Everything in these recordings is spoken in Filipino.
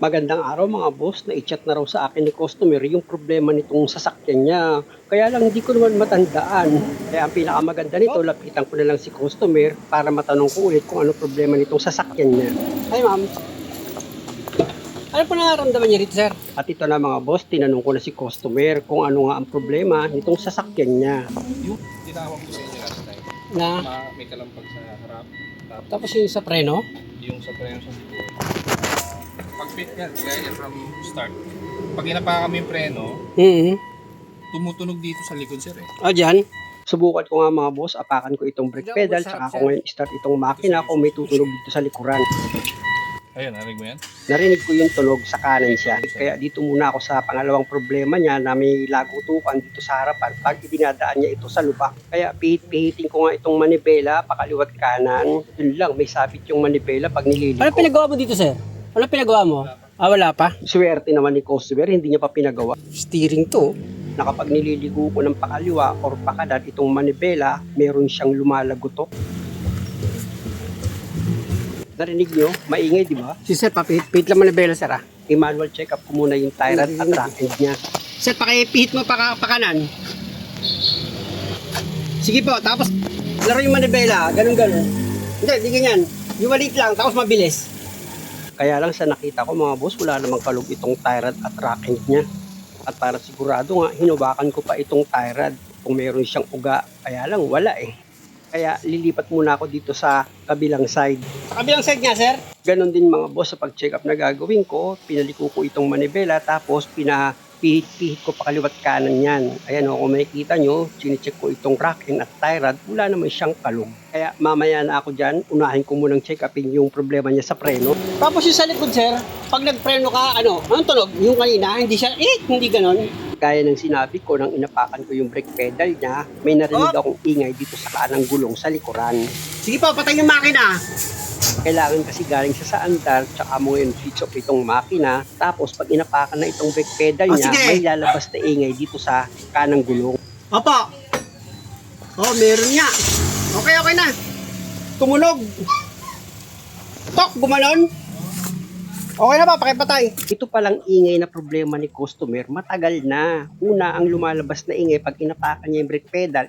Magandang araw mga boss, na-chat na raw sa akin ni customer yung problema nitong sasakyan niya. Kaya lang hindi ko naman matandaan. Kaya ang pinakamaganda nito, lapitan ko na lang si customer para matanong ko ulit kung ano problema nitong sasakyan niya. Hi ma'am. Ano po nararamdaman niya rito, sir? At ito na mga boss, tinanong ko na si customer kung ano nga ang problema nitong sasakyan niya. Yung tinawag ko sa inyo last time, Na, may kalampag sa harap, tapos yung sa preno? yung sa preno sa likod. Pag-fit yan, kaya from start. Pag inapakan kami yung preno, tumutunog dito sa likod sir eh. O dyan, subukan ko nga mga boss, apakan ko itong brake pedal, tsaka ako ngayon start itong makina kung may tutunog dito sa likuran. Ayun, narinig mo yan? Narinig ko yung tunog sa kanan siya. Kaya dito muna ako sa pangalawang problema niya na may lagutukan dito sa harapan pag idinadaan niya ito sa lubak. Kaya pihit-pihitin ko nga itong manibela, pakaliwat kanan. Yun lang, may sabit yung manibela pag nililiko. Ano pinagawa mo dito, sir? Ano pinagawa mo? Ah, wala pa? Swerte naman ni customer, hindi niya pa pinagawa. Steering to. Na kapag nililigo ko ng pakaliwa or pakanan itong manibela, meron siyang lumalagutok. Narinig nyo? Maingay, di ba? Si sir, papihit lang mo na bela, sir, ah. I-manual check up ko muna yung tie rod at rack end niya. Sir, pakipihit mo pakanan. Sige po, tapos laro yung manibela, ganun. Hindi, di ganyan. Yung maliit lang, tapos mabilis. Kaya lang sa nakita ko mga boss, wala namang kalog itong tie rod at rack end niya. At para sigurado nga, hinubakan ko pa itong tie rod kung meron siyang uga. Kaya lang, wala eh. Kaya lilipat muna ako dito sa kabilang side. Sa kabilang side nga, sir. Ganon din mga boss sa pag-check up na gagawin ko. Pinaliko ko itong manibela tapos pinapihit-pihit ko pa kaliwat kanan yan. Ayan o, kung makikita nyo, sinicheck ko itong rack end at tie rod. Wala naman siyang kalog. Kaya mamaya na ako dyan, unahin ko munang check upin yung problema niya sa preno. Tapos yung sa likod, sir, pag nagpreno ka, anong tunog? Yung kanina, hindi siya, hindi ganon. Gaya ng sinabi ko nang inapakan ko yung brake pedal niya, may narinig akong ingay dito sa kanang gulong sa likuran. Sige po, patay yung makina. Kailangan kasi galing siya sa andar, tsaka mo yung switch off itong makina, tapos pag inapakan na itong brake pedal niya, sige. may lalabas na ingay dito sa kanang gulong. Opo. Oh, meron nga. Okay na. Tumunog. Tok, gumanon. Okay na ba? Pakipatay. Ito palang ingay na problema ni customer, matagal na. Una, ang lumalabas na ingay pag inapakan niya yung brake pedal,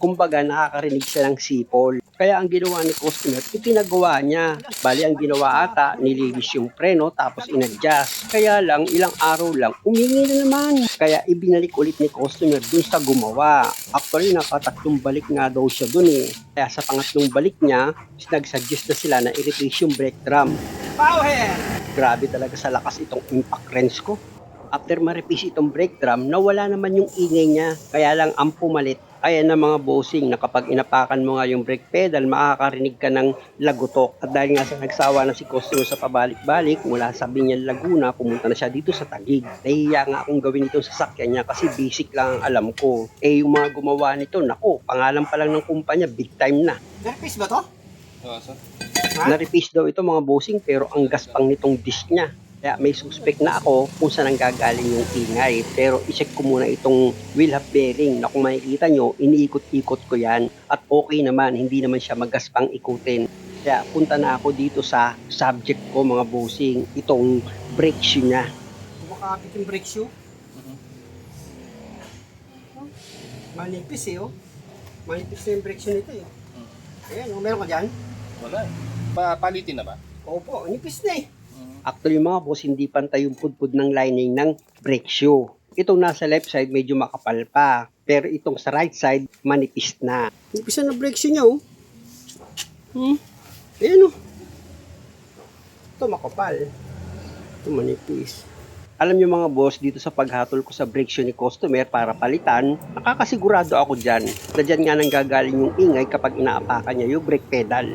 kumbaga nakakarinig siya ng sipol. Kaya ang ginawa ni customer, ipinagawa niya. Bali, ang ginawa ata, nililis yung preno tapos inadjust. Kaya lang, ilang araw lang, umingi na naman. Kaya ibinalik ulit ni customer dun sa gumawa. Actually, nakatatlong balik nga daw siya dun eh. Kaya sa pangatlong balik niya, nag-suggest na sila na i-replace yung brake drum. Power! Grabe talaga sa lakas itong impact wrench ko. After ma-replace itong brake drum, nawala naman yung ingay niya. Kaya lang ang pumalit. Kaya na mga bossing na kapag inapakan mo nga yung brake pedal, makakarinig ka ng lagutok. At dahil nga sa nagsawa na si customer sa pabalik-balik, mula sa Binyan Laguna, pumunta na siya dito sa Taguig. Nahiya nga akong gawin itong sasakyan niya kasi basic lang ang alam ko. Yung mga gumawa nito, naku, pangalan pa lang ng kumpanya, big time na. Nerpis ba to? Sir? Na-replace daw ito mga bossing pero ang gaspang nitong disc niya. Kaya may suspect na ako kung saan nanggagaling yung ingay. Pero i-check ko muna itong wheel hub bearing na kung makikita nyo, iniikot-ikot ko yan. At okay naman, hindi naman siya magaspang ikutin. Kaya punta na ako dito sa subject ko mga bossing, itong brake shoe niya. Kumakapit yung brake shoe. Manipis eh, oh. Manipis na yung brake shoe nito eh. Ayan, meron ka dyan? Wala eh. Palitin na ba? Opo, nipis na eh. Actually mga boss, hindi pantay yung pudpud ng lining ng brake shoe. Itong nasa left side medyo makapal pa. Pero itong sa right side, manipis na. Nipis na brake shoe niya, oh. Ayan, oh. Ito makapal. Ito manipis. Alam niyo mga boss, dito sa paghatol ko sa brake shoe ni customer para palitan, nakakasigurado ako dyan na dyan nga nanggagaling yung ingay kapag inaapakan niya yung brake pedal.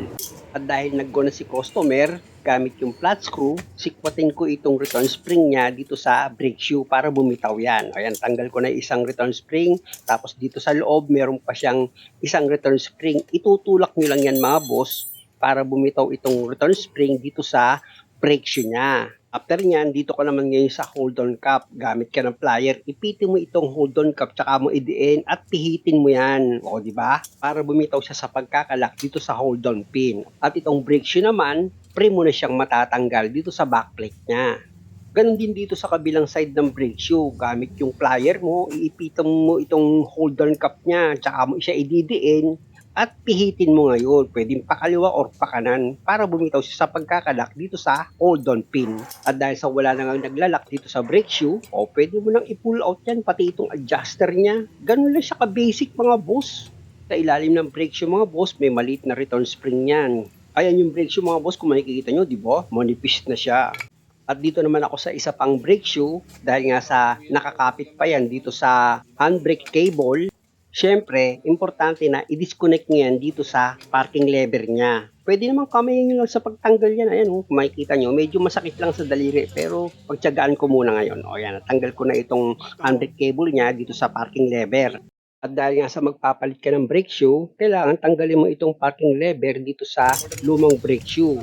At dahil nag-go na si customer, gamit yung flat screw, sikwatin ko itong return spring niya dito sa brake shoe para bumitaw yan. Ayan, tanggal ko na isang return spring, tapos dito sa loob, meron pa siyang isang return spring. Itutulak nyo lang yan mga boss para bumitaw itong return spring dito sa brake shoe niya. After nyan, dito ka naman ngayon sa hold-on cup. Gamit ka ng plier, ipitin mo itong hold-on cup, tsaka mo idiin at pihitin mo yan. O, di ba? Para bumitaw siya sa pagkakalak dito sa hold-on pin. At itong brake shoe naman, pre mo na siyang matatanggal dito sa backplate niya. Ganon din dito sa kabilang side ng brake shoe. Gamit yung plier mo, iipitan mo itong hold-on cap niya, tsaka mo siya ididiin, at pihitin mo ngayon. Pwedeng pakaliwa or pakanan para bumitaw siya sa pagkakalak dito sa hold-on pin. At dahil sa wala nang naglalak dito sa brake shoe, pwede mo nang i-pull out yan, pati itong adjuster niya. Ganun lang siya ka-basic mga boss. Sa ilalim ng brake shoe mga boss, may maliit na return spring yan. Ayan yung brake shoe mga boss, kung makikita nyo, di ba? Manipis na siya. At dito naman ako sa isa pang brake shoe, dahil nga sa nakakapit pa yan dito sa handbrake cable. Siyempre, importante na i-disconnect niyo yan dito sa parking lever niya. Pwede naman kamayin nyo lang sa pagtanggal yan. Ayan, kung makikita nyo, medyo masakit lang sa daliri. Pero pagtyagaan ko muna ngayon. Ayan, natanggal ko na itong handbrake cable niya dito sa parking lever. At dahil nga sa magpapalit ka ng brake shoe, kailangan tanggalin mo itong parking lever dito sa lumang brake shoe.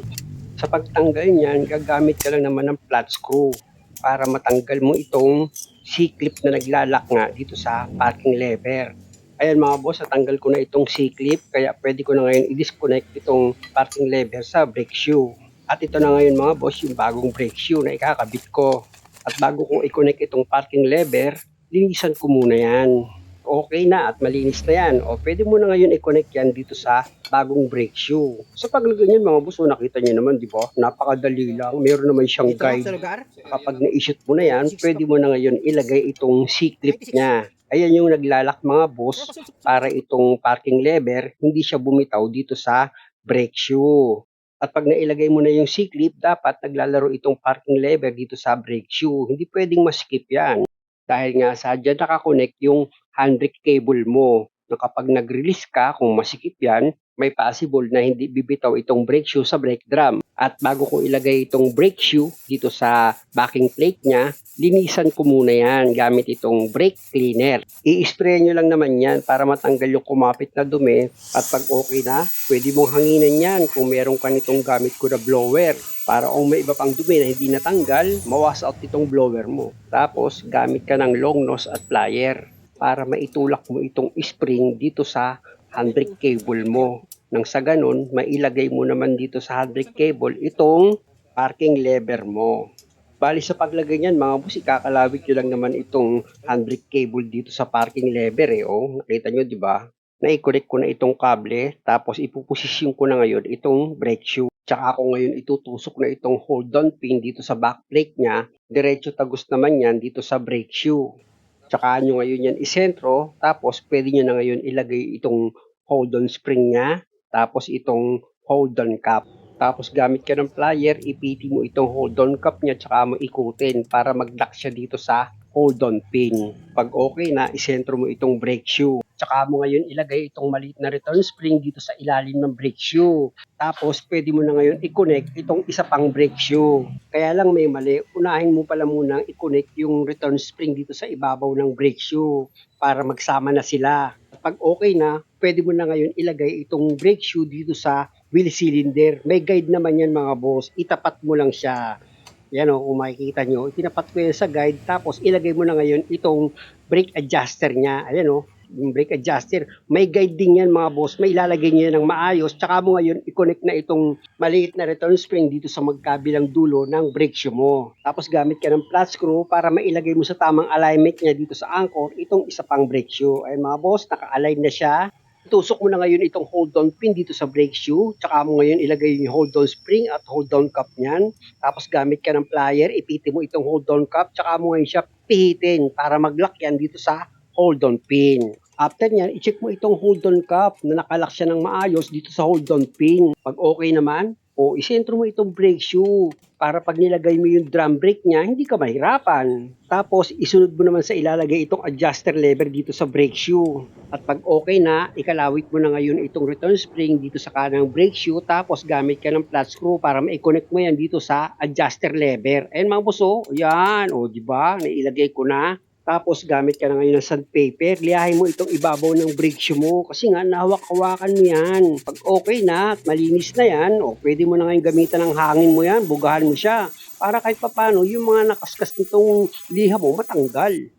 Sa pagtanggal niyan, gagamit ka lang naman ng flat screw para matanggal mo itong C-clip na naglalak nga dito sa parking lever. Ayan mga boss, natanggal ko na itong C-clip, kaya pwede ko na ngayon i-disconnect itong parking lever sa brake shoe. At ito na ngayon mga boss, yung bagong brake shoe na ikakabit ko. At bago ko i-connect itong parking lever, linisan ko muna yan. Okay na at malinis na yan. Pwede mo na ngayon i-connect yan dito sa bagong brake shoe. Sa paglagay niyan mga boss, nakita niyo naman, di ba? Napakadali lang. Meron naman siyang Dito lang guide. sa lugar. Kapag na-shoot mo na yan, pwede mo na ngayon ilagay itong C-clip niya. Ayan yung naglalak mga boss para itong parking lever hindi siya bumitaw dito sa brake shoe. At pag nailagay mo na yung C-clip, dapat naglalaro itong parking lever dito sa brake shoe. Hindi pwedeng ma-skip yan. Dahil nga sa dyan nakakonect yung handbrake cable mo. Na kapag nag-release ka, kung masikip yan, may possible na hindi bibitaw itong brake shoe sa brake drum. At bago ko ilagay itong brake shoe dito sa backing plate niya, linisan ko muna yan gamit itong brake cleaner. I-spray nyo lang naman yan para matanggal yung kumapit na dumi. At pag okay na, pwede mong hanginan yan kung meron ka nitong gamit ko na blower. Para kung may iba pang dumi na hindi natanggal, mawas out itong blower mo. Tapos gamit ka ng long nose at plier para maitulak mo itong spring dito sa handbrake cable mo. Nang sa ganun, mailagay mo naman dito sa handbrake cable itong parking lever mo. Bali sa paglagay niyan mga boss, ikakalawit nyo lang naman itong handbrake cable dito sa parking lever nakita nyo di ba? Na-connect ko na itong kable, tapos ipuposisyon ko na ngayon itong brake shoe. Tsaka ako ngayon itutusok na itong hold-on pin dito sa backplate niya. Diretso tagos naman yan dito sa brake shoe. Tsaka nyo ngayon yan isentro, tapos pwede nyo na ngayon ilagay itong hold-on spring niya, tapos itong hold-on cap. Tapos gamit ka ng plier, ipiti mo itong hold-on cap niya, tsaka mo ikutin para mag-lock siya dito sa hold-on pin. Pag okay na, isentro mo itong brake shoe. Tsaka mo ngayon ilagay itong maliit na return spring dito sa ilalim ng brake shoe. Tapos pwede mo na ngayon i-connect itong isa pang brake shoe. Kaya lang may mali, unahin mo pala munang i-connect yung return spring dito sa ibabaw ng brake shoe para magsama na sila. Pag okay na, pwede mo na ngayon ilagay itong brake shoe dito sa wheel cylinder. May guide naman yan mga boss, itapat mo lang siya. Yan kung makikita nyo, itinapat ko yan sa guide, tapos ilagay mo na ngayon itong brake adjuster niya. Ayan yung brake adjuster. May guide din yan mga boss, may ilalagay nyo yan ng maayos, tsaka mo ngayon i-connect na itong maliit na return spring dito sa magkabilang dulo ng brake shoe mo. Tapos gamit ka ng flat screw para mailagay mo sa tamang alignment niya dito sa anchor itong isa pang brake shoe. Ayan mga boss, naka-align na siya. Itusok mo na ngayon itong hold-on pin dito sa brake shoe. Tsaka mo ngayon ilagay yung hold-on spring at hold-on cap niyan. Tapos gamit ka ng plier, ipiti mo itong hold-on cap. Tsaka mo ngayon siya pihitin para mag-lock yan dito sa hold-on pin. After nyan, i-check mo itong hold-on cap na nakalock siya ng maayos dito sa hold-on pin. Pag okay naman, isentro mo itong brake shoe para pag nilagay mo yung drum brake niya, hindi ka mahirapan. Tapos, isunod mo naman sa ilalagay itong adjuster lever dito sa brake shoe. At pag okay na, ikalawit mo na ngayon itong return spring dito sa kanang brake shoe. Tapos, gamit ka ng flat screw para ma-connect mo yan dito sa adjuster lever. Ayan mga boss, yan, diba? Nailagay ko na. Tapos gamit ka na ngayon ng sandpaper, liyahin mo itong ibabaw ng brake shoe mo kasi nga nahawak-hawakan mo yan. Pag okay na at malinis na yan, pwede mo na ngayon gamitan ng hangin mo yan, bugahan mo siya para kahit papano yung mga nakaskas nitong liha mo matanggal.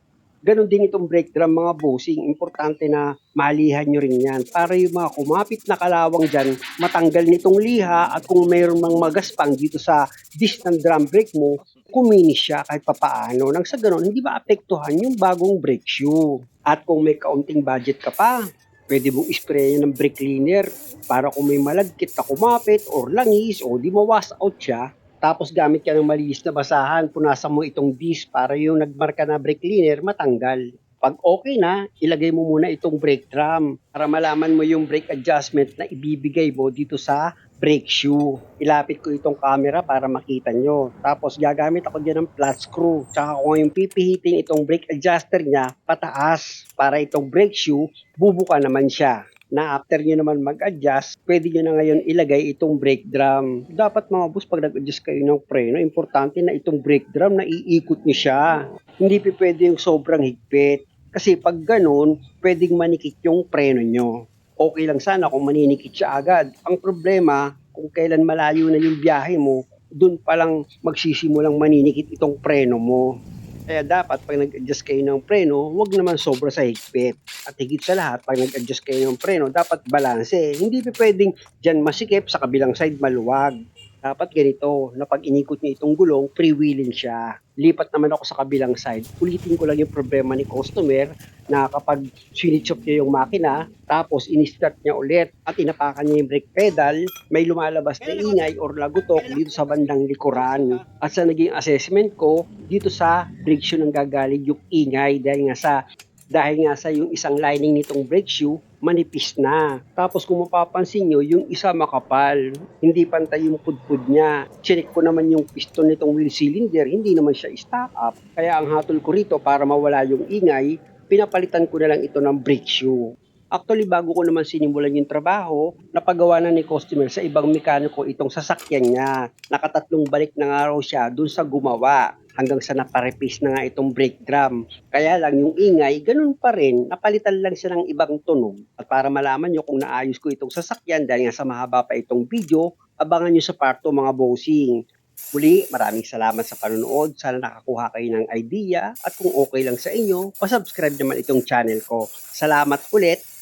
Ganon din itong brake drum mga bossing. Importante na malihan nyo rin yan para yung mga kumapit na kalawang dyan matanggal nitong liha at kung mayroon mang magaspang dito sa disc ng drum brake mo, kuminis siya kahit papaano. Nang sa ganon, hindi maapektuhan yung bagong brake shoe. At kung may kaunting budget ka pa, pwede mong isprayan ng brake cleaner para kung may malagkit na kumapit or langis o di ma-wash out siya, tapos gamit ka ng malinis na basahan, punasan mo itong disc para yung nagmarka na brake cleaner matanggal. Pag okay na, ilagay mo muna itong brake drum para malaman mo yung brake adjustment na ibibigay mo dito sa brake shoe. Ilapit ko itong camera para makita nyo. Tapos gagamit ako dyan ng flat screw. Tsaka kung yung pipihitin itong brake adjuster niya pataas para itong brake shoe, bubuka naman siya. Na after nyo naman mag-adjust, pwede nyo na ngayon ilagay itong brake drum. Dapat mga boss, pag nag-adjust kayo ng preno, importante na itong brake drum na iikot nyo siya. Hindi pwede yung sobrang higpit. Kasi pag ganun, pwedeng manikit yung preno nyo. Okay lang sana kung maninikit siya agad. Ang problema, kung kailan malayo na yung biyahe mo, dun palang magsisimulang maninikit itong preno mo. Kaya dapat pag nag-adjust kayo ng preno, huwag naman sobra sa higpit. At higit sa lahat, pag nag-adjust kayo ng preno, dapat balanse. Hindi pwedeng dyan masikip, sa kabilang side maluwag. Dapat ganito, na pag inikot niya itong gulong, freewheeling siya. Lipat naman ako sa kabilang side. Ulitin ko lang yung problema ni customer na kapag sinitsop niya yung makina, tapos in-start niya ulit at inapakan niya yung brake pedal, may lumalabas na ingay or lagutok dito sa bandang likuran. At sa naging assessment ko, dito sa brake shoe nang gagaling yung ingay dahil nga sa yung isang lining nitong brake shoe, manipis na. Tapos kung mapapansin nyo, yung isa makapal. Hindi pantay yung pudpud niya. Check ko naman yung piston nitong wheel cylinder, hindi naman siya stock up. Kaya ang hatol ko rito para mawala yung ingay, pinapalitan ko na lang ito ng brake shoe. Actually, bago ko naman sinimulan yung trabaho, napagawa na ni customer sa ibang mekaniko itong sasakyan niya. Nakatatlong balik na nga raw siya dun sa gumawa hanggang sa naparepis na nga itong brake drum. Kaya lang yung ingay, ganun pa rin, napalitan lang siya ng ibang tunog. At para malaman nyo kung naayos ko itong sasakyan dahil nga sa mahaba pa itong video, abangan nyo sa part 2 mga bossing. Muli, maraming salamat sa panonood. Sana nakakuha kayo ng idea at kung okay lang sa inyo, pasubscribe naman itong channel ko. Salamat ulit!